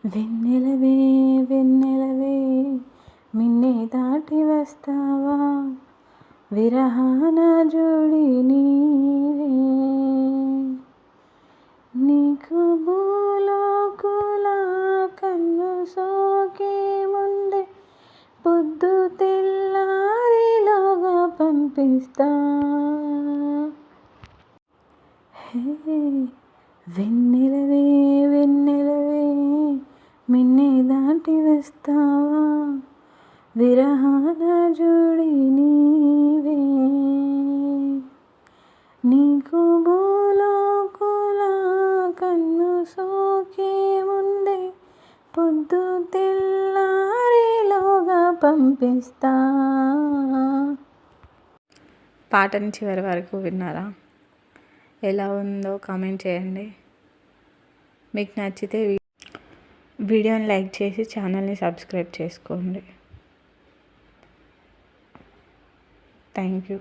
వెన్నెలవే వెన్నెలవే మిన్నే దాటి వస్తావా విరహాన జోడి నీవే నీకు భూలోకుల కన్ను సోకే ముందే పొద్దు తెల్లారిలోగా పంపిస్తా హే వెన్నెలవే వెన్నెలవే మిన్నే దాటి వస్తావా విరహాల జోడి నీవే నీకు భూలోకుల కన్ను సోకే ముందే పొద్దు తెల్లారిలోగా పంపిస్తా. పాటని చివరి వరకు విన్నారా? ఎలా ఉందో కామెంట్ చేయండి. మీకు నచ్చితే వీడియోని లైక్ చేసి ఛానల్ని సబ్స్క్రైబ్ చేసుకోండి. Thank you.